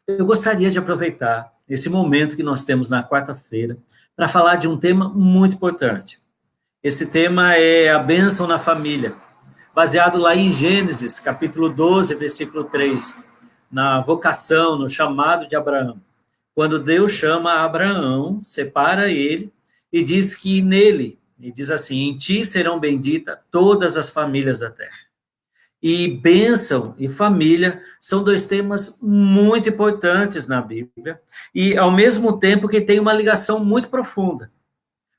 Eu gostaria de aproveitar esse momento que nós temos na quarta-feira para falar de um tema muito importante. Esse tema é a bênção na família, baseado lá em Gênesis, capítulo 12, versículo 3, na vocação, no chamado de Abraão. Quando Deus chama Abraão, separa ele e diz que nele, e diz assim, em ti serão benditas todas as famílias da terra. E bênção e família são dois temas muito importantes na Bíblia, e ao mesmo tempo que tem uma ligação muito profunda.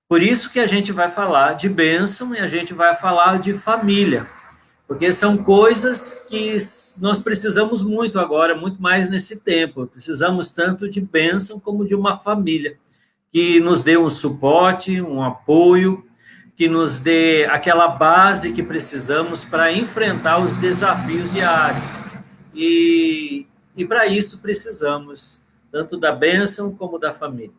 Por isso que a gente vai falar de bênção e a gente vai falar de família, porque são coisas que nós precisamos muito agora, muito mais nesse tempo. Precisamos tanto de bênção como de uma família, que nos dê um suporte, um apoio, que nos dê aquela base que precisamos para enfrentar os desafios diários. E para isso precisamos tanto da bênção como da família.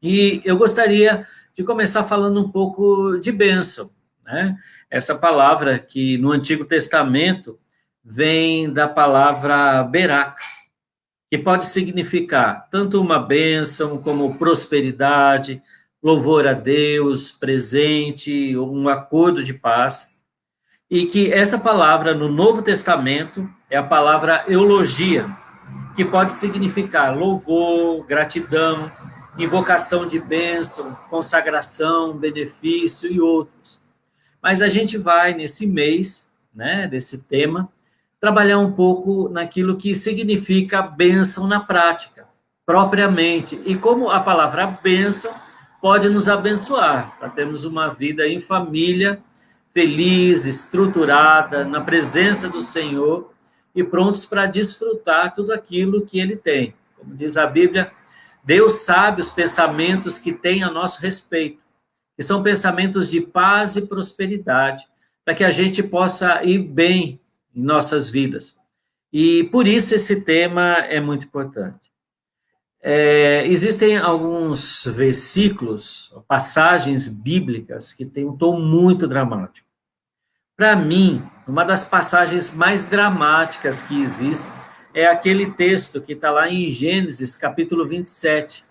E eu gostaria de começar falando um pouco de bênção, né? Essa palavra que no Antigo Testamento vem da palavra beraca, que pode significar tanto uma bênção como prosperidade, louvor a Deus, presente, um acordo de paz, e que essa palavra no Novo Testamento é a palavra eulogia, que pode significar louvor, gratidão, invocação de bênção, consagração, benefício e outros. Mas a gente vai, nesse mês, né, desse tema, trabalhar um pouco naquilo que significa bênção na prática, propriamente, e como a palavra bênção pode nos abençoar, para termos uma vida em família, feliz, estruturada, na presença do Senhor, e prontos para desfrutar tudo aquilo que Ele tem. Como diz a Bíblia, Deus sabe os pensamentos que tem a nosso respeito, que são pensamentos de paz e prosperidade, para que a gente possa ir bem em nossas vidas. E por isso esse tema é muito importante. Existem alguns versículos, passagens bíblicas que têm um tom muito dramático. Para mim, uma das passagens mais dramáticas que existem é aquele texto que está lá em Gênesis, capítulo 27.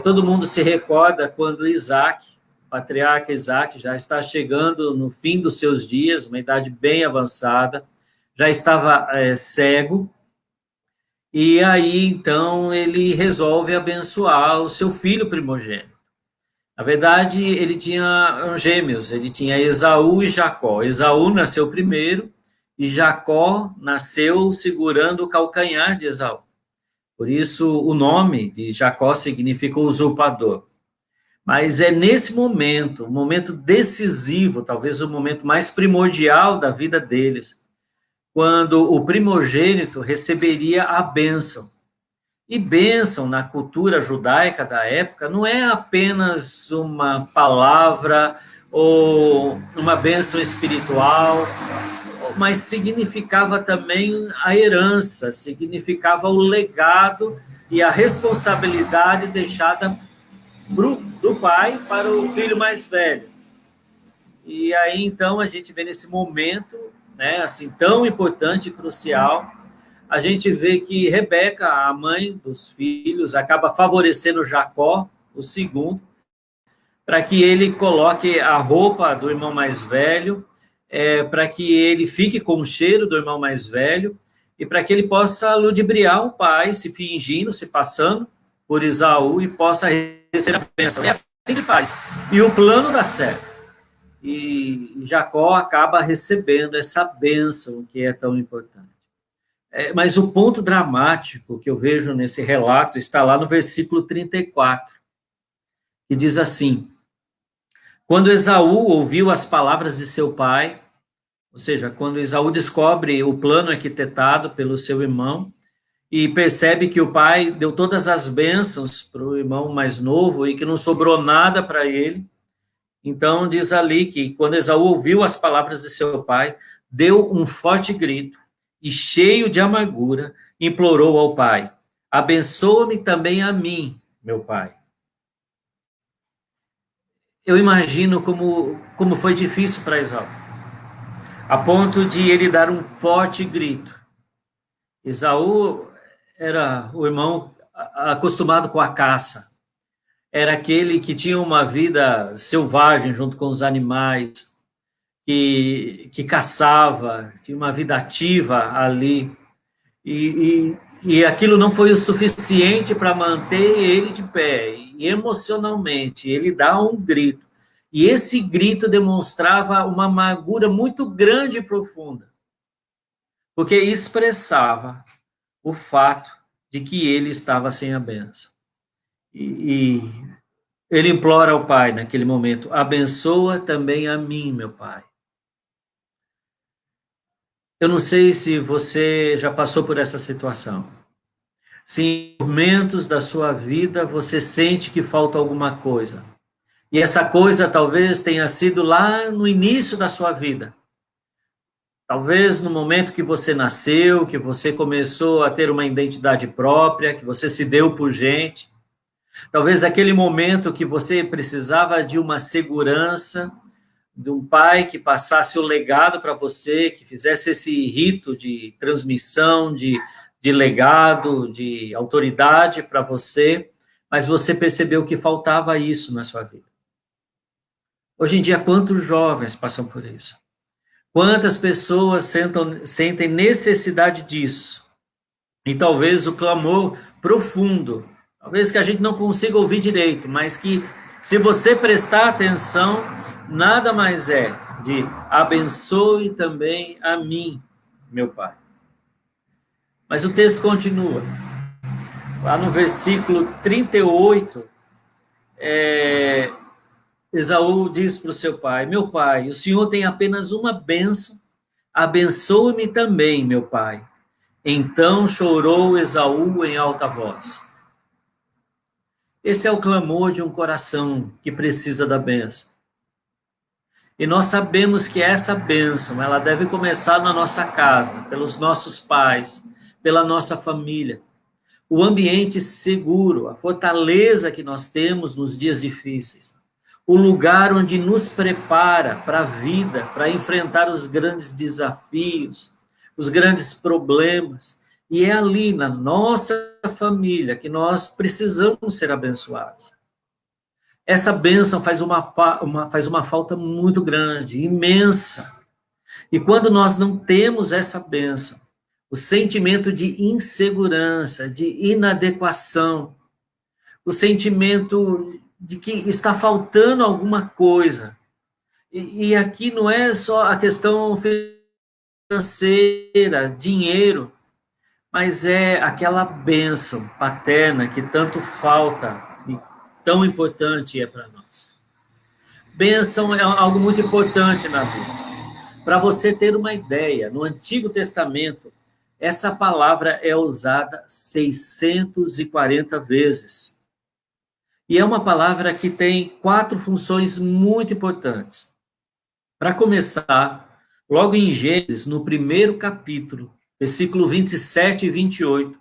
Todo mundo se recorda quando Isaac, o patriarca Isaac, já está chegando no fim dos seus dias, uma idade bem avançada, já estava cego, e aí, então, ele resolve abençoar o seu filho primogênito. Na verdade, ele tinha gêmeos, ele tinha Esaú e Jacó. Esaú nasceu primeiro e Jacó nasceu segurando o calcanhar de Esaú. Por isso, o nome de Jacó significa usurpador. Mas é nesse momento, um momento decisivo, talvez o momento mais primordial da vida deles, quando o primogênito receberia a bênção. E bênção, na cultura judaica da época, não é apenas uma palavra ou uma bênção espiritual, mas significava também a herança, significava o legado e a responsabilidade deixada do pai para o filho mais velho. E aí, então, a gente vê nesse momento, né, assim, tão importante e crucial, a gente vê que Rebeca, a mãe dos filhos, acaba favorecendo Jacó, o segundo, para que ele coloque a roupa do irmão mais velho, para que ele fique com o cheiro do irmão mais velho, e para que ele possa ludibriar o pai, se fingindo, se passando por Esaú, e possa receber a bênção. É assim que ele faz. E o plano dá certo. E Jacó acaba recebendo essa bênção que é tão importante. Mas o ponto dramático que eu vejo nesse relato está lá no versículo 34, que diz assim: quando Esaú ouviu as palavras de seu pai, ou seja, quando Esaú descobre o plano arquitetado pelo seu irmão e percebe que o pai deu todas as bênçãos para o irmão mais novo e que não sobrou nada para ele, então diz ali que quando Esaú ouviu as palavras de seu pai, deu um forte grito e, cheio de amargura, implorou ao pai: abençoa-me também a mim, meu pai. Eu imagino como foi difícil para Esaú, a ponto de ele dar um forte grito Esaú era o irmão acostumado com a caça. Era aquele que tinha uma vida selvagem junto com os animais, que caçava, tinha uma vida ativa ali. E aquilo não foi o suficiente para manter ele de pé. E emocionalmente, ele dá um grito. E esse grito demonstrava uma amargura muito grande e profunda, porque expressava o fato de que ele estava sem a bênção. E ele implora ao pai naquele momento: abençoa também a mim, meu pai. Eu não sei se você já passou por essa situação. Se em momentos da sua vida você sente que falta alguma coisa. E essa coisa talvez tenha sido lá no início da sua vida. Talvez no momento que você nasceu, que você começou a ter uma identidade própria, que você se deu por gente. Talvez aquele momento que você precisava de uma segurança, de um pai que passasse o legado para você, que fizesse esse rito de transmissão, de legado, de autoridade para você, mas você percebeu que faltava isso na sua vida. Hoje em dia, quantos jovens passam por isso? Quantas pessoas sentem necessidade disso? E talvez o clamor profundo, talvez que a gente não consiga ouvir direito, mas que, se você prestar atenção, nada mais é de abençoe também a mim, meu pai. Mas o texto continua. Lá no versículo 38, Esaú diz para o seu pai: meu pai, o senhor tem apenas uma bênção, abençoe-me também, meu pai. Então chorou Esaú em alta voz. Esse é o clamor de um coração que precisa da bênção. E nós sabemos que essa bênção, ela deve começar na nossa casa, pelos nossos pais, pela nossa família. O ambiente seguro, a fortaleza que nós temos nos dias difíceis. O lugar onde nos prepara para a vida, para enfrentar os grandes desafios, os grandes problemas. E é ali, na nossa família, que nós precisamos ser abençoados. Essa bênção faz uma falta muito grande, imensa. E quando nós não temos essa bênção, o sentimento de insegurança, de inadequação, o sentimento de que está faltando alguma coisa. E aqui não é só a questão financeira, dinheiro, mas é aquela bênção paterna que tanto falta e tão importante é para nós. Bênção é algo muito importante na vida. Para você ter uma ideia, no Antigo Testamento, essa palavra é usada 640 vezes. E é uma palavra que tem 4 funções muito importantes. Para começar, logo em Gênesis, no primeiro capítulo, versículo 27 e 28,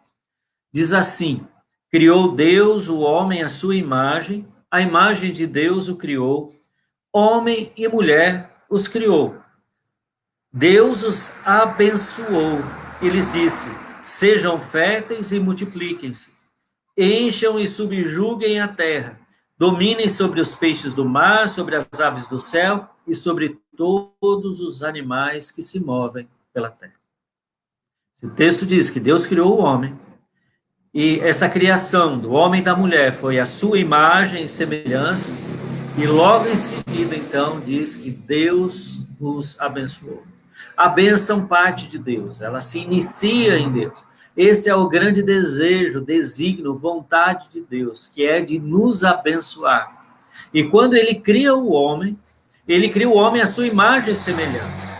diz assim: criou Deus o homem à sua imagem, a imagem de Deus o criou, homem e mulher os criou. Deus os abençoou e lhes disse: sejam férteis e multipliquem-se, encham e subjuguem a terra, dominem sobre os peixes do mar, sobre as aves do céu e sobre todos os animais que se movem pela terra. Esse texto diz que Deus criou o homem, e essa criação do homem e da mulher foi a sua imagem e semelhança, e logo em seguida, então, diz que Deus os abençoou. A bênção parte de Deus, ela se inicia em Deus. Esse é o grande desejo, desígnio, vontade de Deus, que é de nos abençoar. E quando ele cria o homem à sua imagem e semelhança.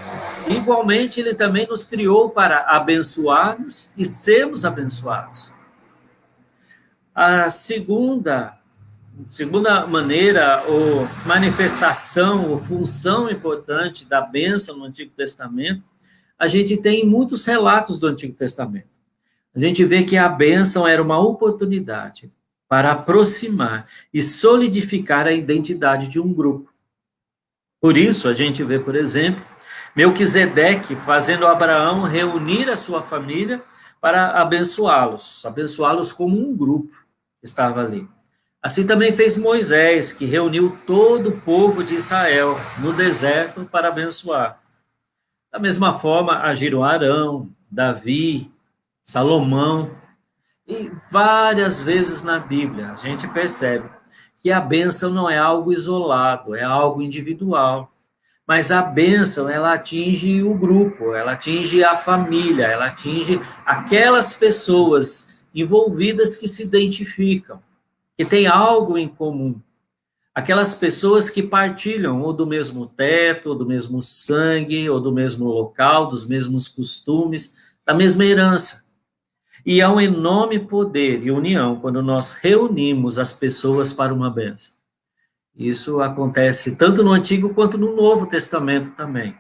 Igualmente, ele também nos criou para abençoar-nos e sermos abençoados. A segunda maneira, ou manifestação, ou função importante da bênção no Antigo Testamento, a gente tem muitos relatos do Antigo Testamento. A gente vê que a bênção era uma oportunidade para aproximar e solidificar a identidade de um grupo. Por isso, a gente vê, por exemplo, Melquisedeque fazendo Abraão reunir a sua família para abençoá-los como um grupo que estava ali. Assim também fez Moisés, que reuniu todo o povo de Israel no deserto para abençoar. Da mesma forma, agiram Arão, Davi, Salomão, e várias vezes na Bíblia a gente percebe que a bênção não é algo isolado, é algo individual. Mas a bênção, ela atinge o grupo, ela atinge a família, ela atinge aquelas pessoas envolvidas que se identificam, que têm algo em comum. Aquelas pessoas que partilham ou do mesmo teto, ou do mesmo sangue, ou do mesmo local, dos mesmos costumes, da mesma herança. E há um enorme poder e união quando nós reunimos as pessoas para uma bênção. Isso acontece tanto no Antigo quanto no Novo Testamento também.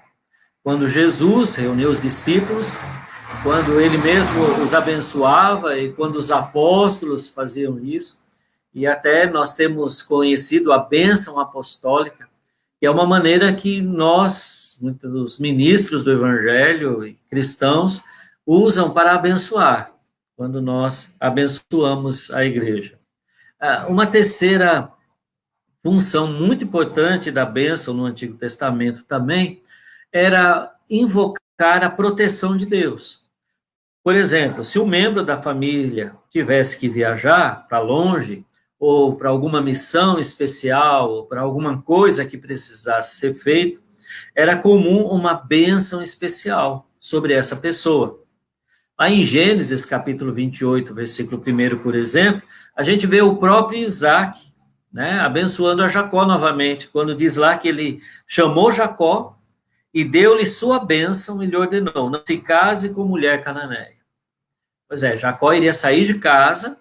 Quando Jesus reuniu os discípulos, quando ele mesmo os abençoava e quando os apóstolos faziam isso, e até nós temos conhecido a bênção apostólica, que é uma maneira que nós, muitos dos ministros do Evangelho e cristãos, usam para abençoar, quando nós abençoamos a igreja. Uma terceira função muito importante da bênção no Antigo Testamento também era invocar a proteção de Deus. Por exemplo, se um membro da família tivesse que viajar para longe, ou para alguma missão especial, ou para alguma coisa que precisasse ser feito, era comum uma bênção especial sobre essa pessoa. Lá em Gênesis, capítulo 28, versículo 1, por exemplo, a gente vê o próprio Isaac, né, abençoando a Jacó novamente, quando diz lá que ele chamou Jacó e deu-lhe sua bênção e lhe ordenou, não se case com mulher cananeia. Pois é, Jacó iria sair de casa,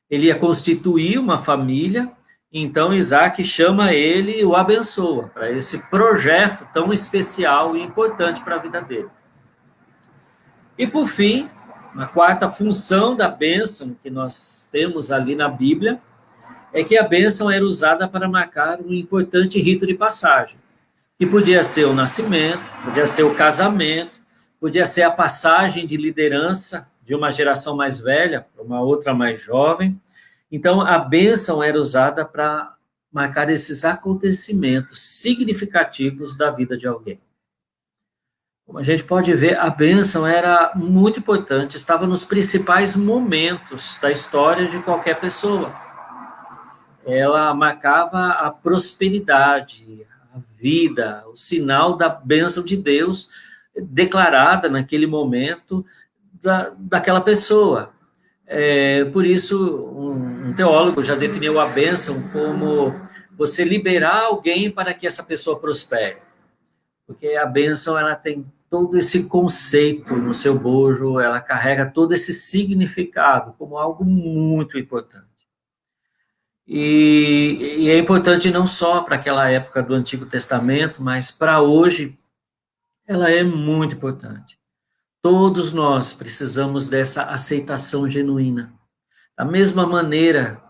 ele ia constituir uma família, então Isaac chama ele e o abençoa para esse projeto tão especial e importante para a vida dele. E por fim, a quarta função da bênção que nós temos ali na Bíblia é que a bênção era usada para marcar um importante rito de passagem, que podia ser o nascimento, podia ser o casamento, podia ser a passagem de liderança de uma geração mais velha para uma outra mais jovem. Então, a bênção era usada para marcar esses acontecimentos significativos da vida de alguém. Como a gente pode ver, a bênção era muito importante, estava nos principais momentos da história de qualquer pessoa. Ela marcava a prosperidade, a vida, o sinal da bênção de Deus declarada naquele momento daquela pessoa. Por isso, um teólogo já definiu a bênção como você liberar alguém para que essa pessoa prospere. Porque a bênção, ela tem todo esse conceito no seu bojo, ela carrega todo esse significado como algo muito importante. E é importante não só para aquela época do Antigo Testamento, mas para hoje, ela é muito importante. Todos nós precisamos dessa aceitação genuína. Da mesma maneira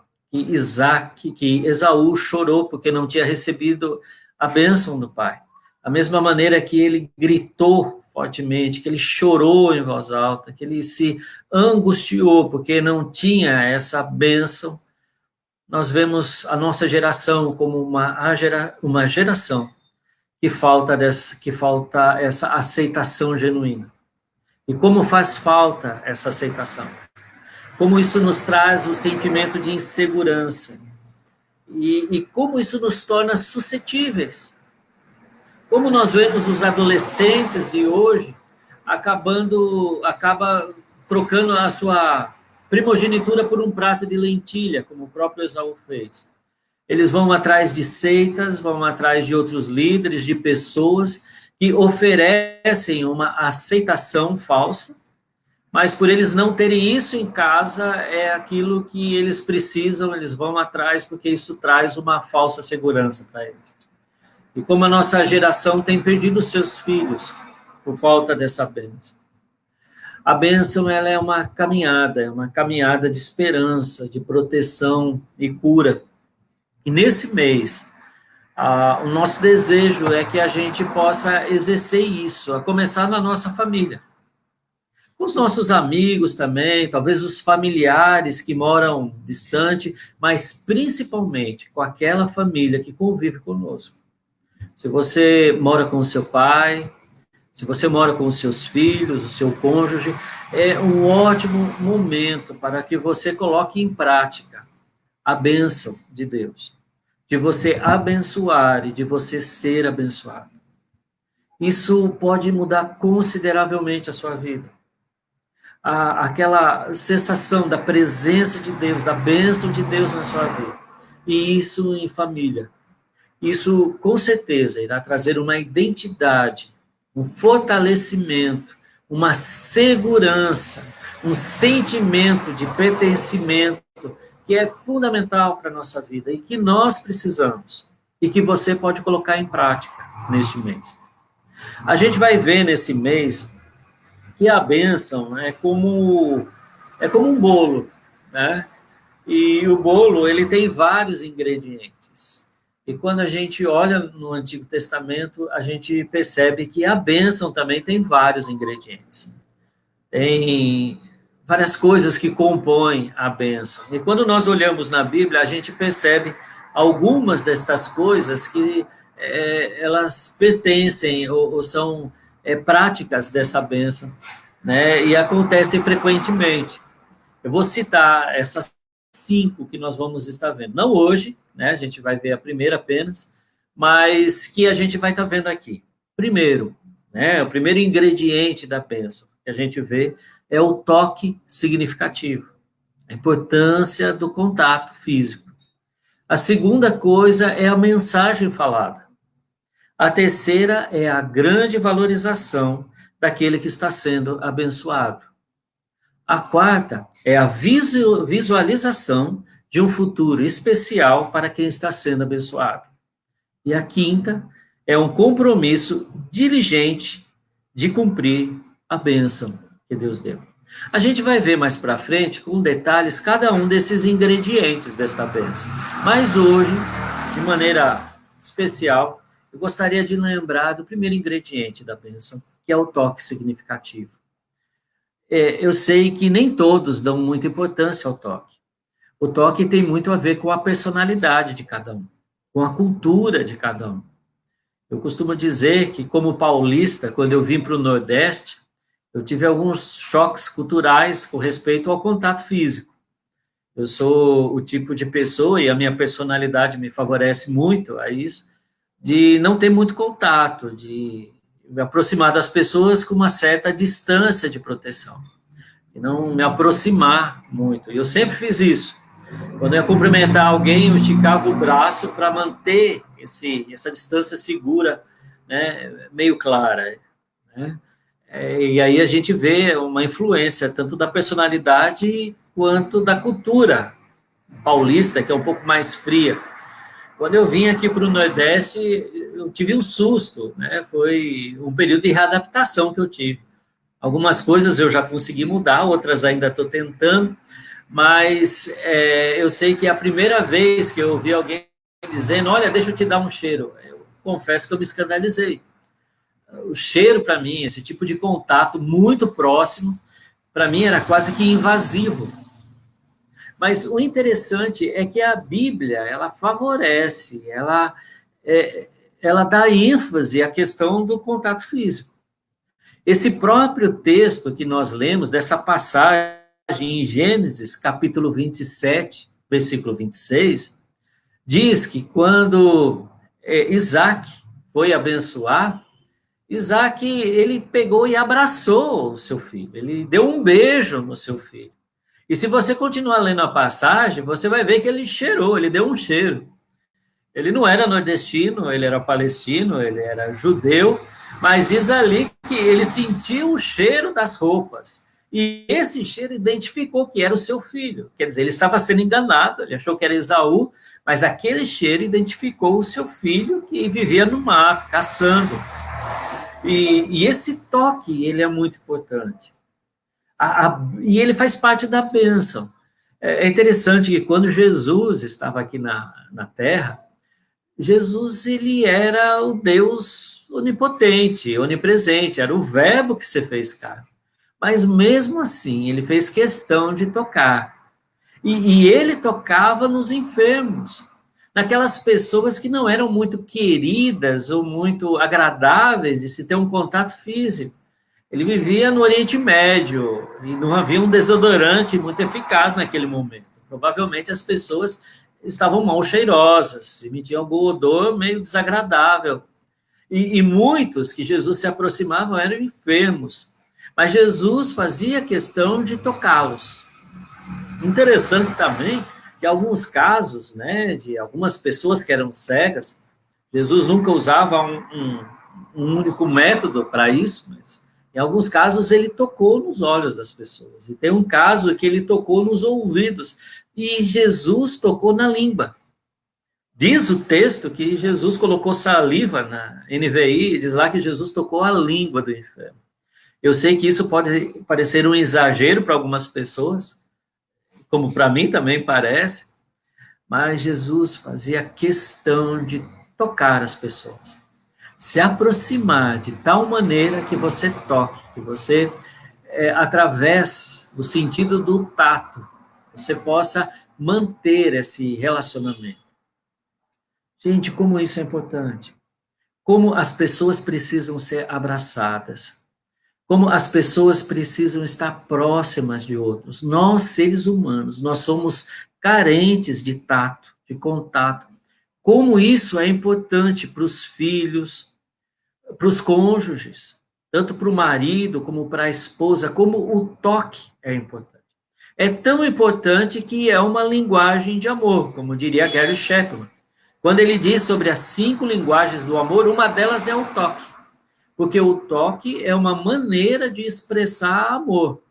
que Esaú chorou porque não tinha recebido a bênção do pai. Da mesma maneira que ele gritou fortemente, que ele chorou em voz alta, que ele se angustiou porque não tinha essa bênção. Nós vemos a nossa geração como uma geração que falta essa aceitação genuína. E como faz falta essa aceitação? Como isso nos traz o sentimento de insegurança? E como isso nos torna suscetíveis? Como nós vemos os adolescentes de hoje acaba trocando a sua primogenitura por um prato de lentilha, como o próprio Esaú fez. Eles vão atrás de seitas, vão atrás de outros líderes, de pessoas que oferecem uma aceitação falsa, mas por eles não terem isso em casa, é aquilo que eles precisam, eles vão atrás, porque isso traz uma falsa segurança para eles. E como a nossa geração tem perdido seus filhos por falta dessa bênção. A bênção, ela é uma caminhada de esperança, de proteção e cura. E nesse mês, o nosso desejo é que a gente possa exercer isso, a começar na nossa família. com os nossos amigos também, talvez os familiares que moram distante, mas principalmente com aquela família que convive conosco. Se você mora com o seu pai, se você mora com os seus filhos, o seu cônjuge, é um ótimo momento para que você coloque em prática a bênção de Deus, de você abençoar e de você ser abençoado. Isso pode mudar consideravelmente a sua vida. Aquela sensação da presença de Deus, da bênção de Deus na sua vida. E isso em família. Isso, com certeza, irá trazer uma identidade, um fortalecimento, uma segurança, um sentimento de pertencimento que é fundamental para a nossa vida e que nós precisamos e que você pode colocar em prática neste mês. A gente vai ver nesse mês que a bênção é como um bolo, né? E o bolo, ele tem vários ingredientes. E quando a gente olha no Antigo Testamento, a gente percebe que a bênção também tem vários ingredientes. Tem várias coisas que compõem a bênção. E quando nós olhamos na Bíblia, a gente percebe algumas destas coisas que elas pertencem ou são práticas dessa bênção, né? E acontecem frequentemente. Eu vou citar essas 5 que nós vamos estar vendo. Não hoje, né? A gente vai ver a primeira apenas, mas que a gente vai estar vendo aqui. Primeiro, né? O primeiro ingrediente da bênção que a gente vê é o toque significativo, a importância do contato físico. A segunda coisa é a mensagem falada. A terceira é a grande valorização daquele que está sendo abençoado. A quarta é a visualização de um futuro especial para quem está sendo abençoado. E a quinta é um compromisso diligente de cumprir a bênção que Deus deu. A gente vai ver mais para frente, com detalhes, cada um desses ingredientes desta bênção. Mas hoje, de maneira especial, eu gostaria de lembrar do primeiro ingrediente da bênção, que é o toque significativo. Eu sei que nem todos dão muita importância ao toque. O toque tem muito a ver com a personalidade de cada um, com a cultura de cada um. Eu costumo dizer que, como paulista, quando eu vim para o Nordeste, eu tive alguns choques culturais com respeito ao contato físico. Eu sou o tipo de pessoa, e a minha personalidade me favorece muito a isso, de não ter muito contato, de me aproximar das pessoas com uma certa distância de proteção, de não me aproximar muito. E eu sempre fiz isso. Quando eu ia cumprimentar alguém, eu esticava o braço para manter essa distância segura, né, meio clara, né? E aí a gente vê uma influência tanto da personalidade quanto da cultura paulista, que é um pouco mais fria. Quando eu vim aqui para o Nordeste, eu tive um susto, né? Foi um período de readaptação que eu tive. Algumas coisas eu já consegui mudar, outras ainda estou tentando, mas eu sei que a primeira vez que eu ouvi alguém dizendo, olha, deixa eu te dar um cheiro, eu confesso que eu me escandalizei. O cheiro, para mim, esse tipo de contato muito próximo, para mim era quase que invasivo. Mas o interessante é que a Bíblia, ela favorece, ela dá ênfase à questão do contato físico. Esse próprio texto que nós lemos, dessa passagem em Gênesis, capítulo 27, versículo 26, diz que quando Isaac foi abençoar, Isaac, ele pegou e abraçou o seu filho, ele deu um beijo no seu filho. E se você continuar lendo a passagem, você vai ver que ele cheirou, ele deu um cheiro. Ele não era nordestino, ele era palestino, ele era judeu, mas diz ali que ele sentiu o cheiro das roupas. E esse cheiro identificou que era o seu filho. Quer dizer, ele estava sendo enganado, ele achou que era Esaú, mas aquele cheiro identificou o seu filho que vivia no mato, caçando. E esse toque, ele é muito importante. E ele faz parte da bênção. É interessante que quando Jesus estava aqui na Terra, Jesus, ele era o Deus onipotente, onipresente, era o verbo que se fez carne. Mas mesmo assim, ele fez questão de tocar. E ele tocava nos enfermos, naquelas pessoas que não eram muito queridas ou muito agradáveis de se ter um contato físico. Ele vivia no Oriente Médio e não havia um desodorante muito eficaz naquele momento. Provavelmente as pessoas estavam mal cheirosas, emitiam algum odor meio desagradável. E muitos que Jesus se aproximavam eram enfermos, mas Jesus fazia questão de tocá-los. Interessante também que alguns casos, né, de algumas pessoas que eram cegas, Jesus nunca usava um único método para isso, mas em alguns casos ele tocou nos olhos das pessoas. E tem um caso que ele tocou nos ouvidos, e Jesus tocou na língua. Diz o texto que Jesus colocou saliva na NVI, diz lá que Jesus tocou a língua do enfermo. Eu sei que isso pode parecer um exagero para algumas pessoas, como para mim também parece, mas Jesus fazia questão de tocar as pessoas, se aproximar de tal maneira que você toque, que você, através do sentido do tato, você possa manter esse relacionamento. Gente, como isso é importante. Como as pessoas precisam ser abraçadas. Como as pessoas precisam estar próximas de outros. Nós, seres humanos, nós somos carentes de tato, de contato. Como isso é importante para os filhos, para os cônjuges, tanto para o marido como para a esposa, como o toque é importante. É tão importante que é uma linguagem de amor, como diria Gary Chapman. Quando ele diz sobre as 5 linguagens do amor, uma delas é o toque. Porque o toque é uma maneira de expressar amor.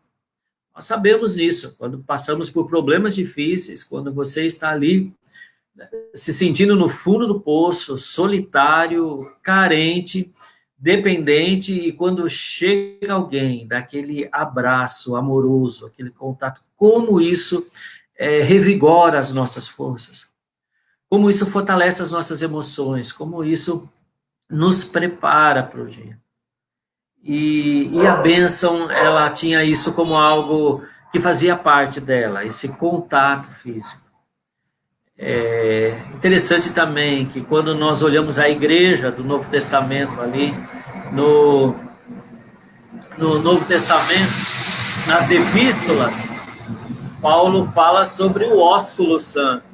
Nós sabemos disso. Quando passamos por problemas difíceis, quando você está ali se sentindo no fundo do poço, solitário, carente, dependente, e quando chega alguém, dá aquele abraço amoroso, aquele contato, como isso revigora as nossas forças, como isso fortalece as nossas emoções, como isso nos prepara para o dia. E a bênção, ela tinha isso como algo que fazia parte dela, esse contato físico. É interessante também que quando nós olhamos a igreja do Novo Testamento ali, no Novo Testamento, nas epístolas, Paulo fala sobre o ósculo santo,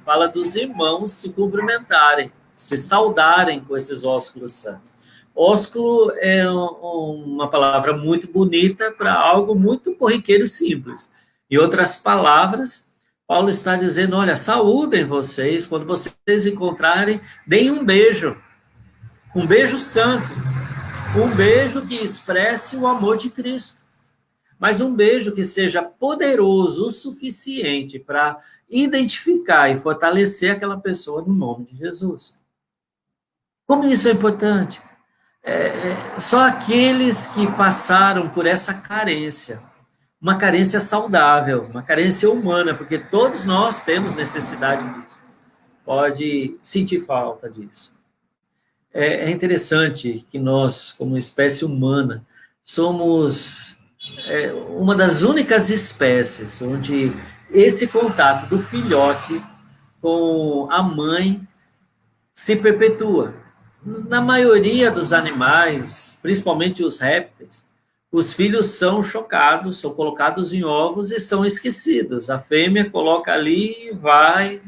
fala dos irmãos se cumprimentarem, se saudarem com esses ósculos santos. Ósculo é uma palavra muito bonita para algo muito corriqueiro e simples. Em outras palavras, Paulo está dizendo, olha, saúdem vocês, quando vocês encontrarem, deem um beijo santo, um beijo que expresse o amor de Cristo, mas um beijo que seja poderoso o suficiente para identificar e fortalecer aquela pessoa no nome de Jesus. Como isso é importante? Só aqueles que passaram por essa carência, uma carência saudável, uma carência humana, porque todos nós temos necessidade disso, pode sentir falta disso. É interessante que nós, como espécie humana, somos uma das únicas espécies onde esse contato do filhote com a mãe se perpetua. Na maioria dos animais, principalmente os répteis, os filhos são chocados, são colocados em ovos e são esquecidos. A fêmea coloca ali e vai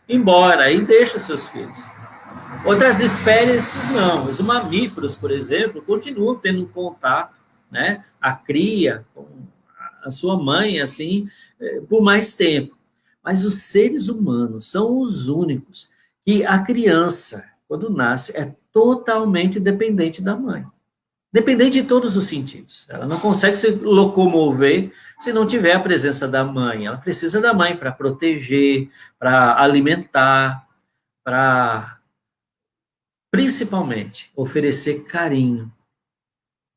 embora, e deixa seus filhos. Outras espécies não. Os mamíferos, por exemplo, continuam tendo contato, né? A cria com a sua mãe, assim, por mais tempo. Mas os seres humanos são os únicos que a criança, quando nasce, é totalmente dependente da mãe. Dependente de todos os sentidos. Ela não consegue se locomover se não tiver a presença da mãe. Ela precisa da mãe para proteger, para alimentar, para, principalmente, oferecer carinho,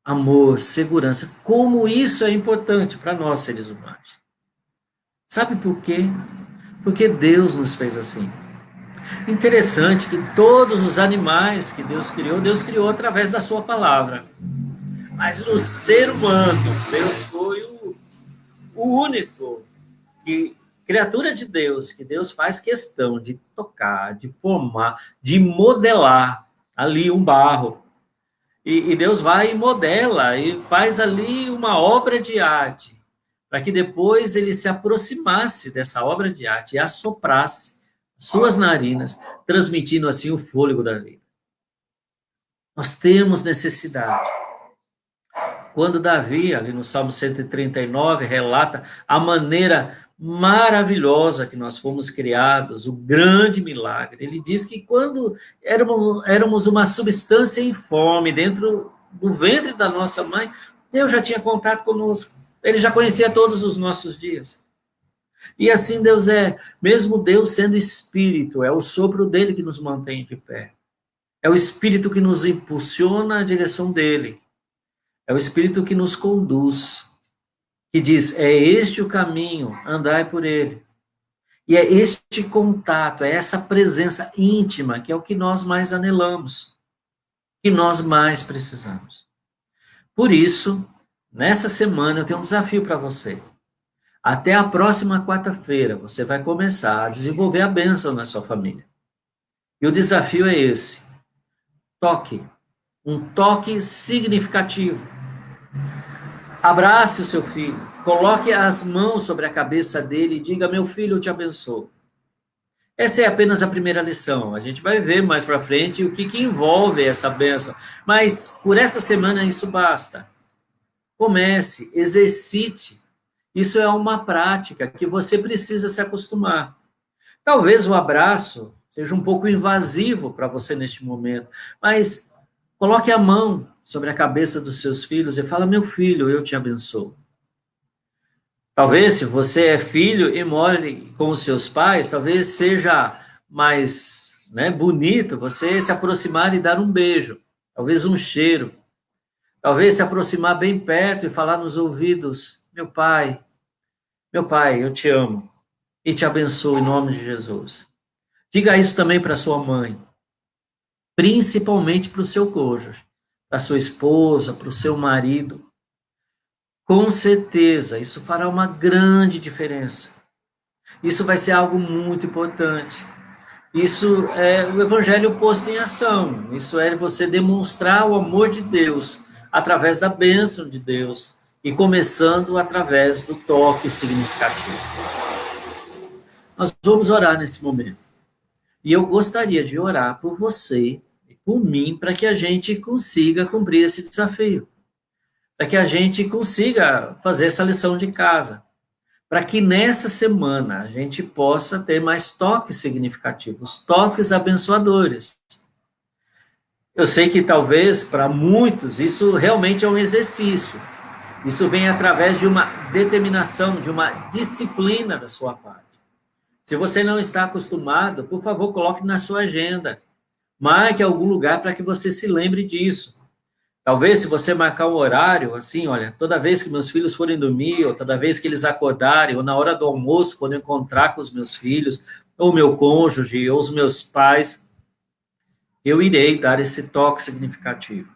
amor, segurança. Como isso é importante para nós, seres humanos. Sabe por quê? Porque Deus nos fez assim. Interessante que todos os animais que Deus criou através da sua palavra. Mas no ser humano, Deus foi o único criatura de Deus, que Deus faz questão de tocar, de formar, de modelar ali um barro. E Deus vai e modela, e faz ali uma obra de arte, para que depois ele se aproximasse dessa obra de arte e assoprasse suas narinas, transmitindo assim o fôlego da vida. Nós temos necessidade. Quando Davi, ali no Salmo 139, relata a maneira maravilhosa que nós fomos criados, o grande milagre, ele diz que quando éramos uma substância informe dentro do ventre da nossa mãe, Deus já tinha contato conosco, ele já conhecia todos os nossos dias. E assim Deus é, mesmo Deus sendo espírito, é o sopro dele que nos mantém de pé, é o espírito que nos impulsiona à direção dele, é o Espírito que nos conduz, que diz, é este o caminho, andai por ele. E é este contato, é essa presença íntima, que é o que nós mais anelamos, que nós mais precisamos. Por isso, nessa semana eu tenho um desafio para você. Até a próxima quarta-feira, você vai começar a desenvolver a bênção na sua família. E o desafio é esse. Toque. Um toque significativo. Abrace o seu filho, coloque as mãos sobre a cabeça dele e diga, meu filho, eu te abençoo. Essa é apenas a primeira lição, a gente vai ver mais para frente o que envolve essa bênção, mas por essa semana isso basta. Comece, exercite, isso é uma prática que você precisa se acostumar. Talvez o abraço seja um pouco invasivo para você neste momento, mas coloque a mão sobre a cabeça dos seus filhos e fala, meu filho, eu te abençoo. Talvez, se você é filho e more com os seus pais, talvez seja mais bonito você se aproximar e dar um beijo, talvez um cheiro, talvez se aproximar bem perto e falar nos ouvidos, meu pai, eu te amo e te abençoo em nome de Jesus. Diga isso também para sua mãe, principalmente para o seu cônjuge, para sua esposa, para o seu marido. Com certeza, isso fará uma grande diferença. Isso vai ser algo muito importante. Isso é o evangelho posto em ação. Isso é você demonstrar o amor de Deus através da bênção de Deus e começando através do toque significativo. Nós vamos orar nesse momento. E eu gostaria de orar por você e por mim para que a gente consiga cumprir esse desafio. Para que a gente consiga fazer essa lição de casa. Para que nessa semana a gente possa ter mais toques significativos, toques abençoadores. Eu sei que talvez para muitos isso realmente é um exercício. Isso vem através de uma determinação, de uma disciplina da sua parte. Se você não está acostumado, por favor, coloque na sua agenda. Marque algum lugar para que você se lembre disso. Talvez, se você marcar um horário, assim, olha, toda vez que meus filhos forem dormir, ou toda vez que eles acordarem, ou na hora do almoço, quando eu encontrar com os meus filhos, ou meu cônjuge, ou os meus pais, eu irei dar esse toque significativo.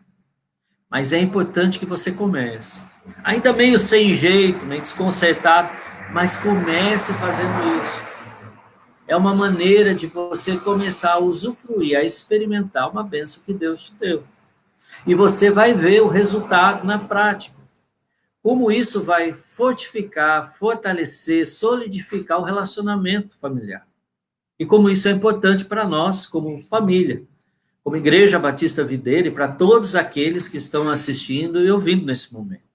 Mas é importante que você comece. Ainda meio sem jeito, meio desconcertado, mas comece fazendo isso. É uma maneira de você começar a usufruir, a experimentar uma bênção que Deus te deu. E você vai ver o resultado na prática. Como isso vai fortificar, fortalecer, solidificar o relacionamento familiar. E como isso é importante para nós, como família, como Igreja Batista Videira, e para todos aqueles que estão assistindo e ouvindo nesse momento.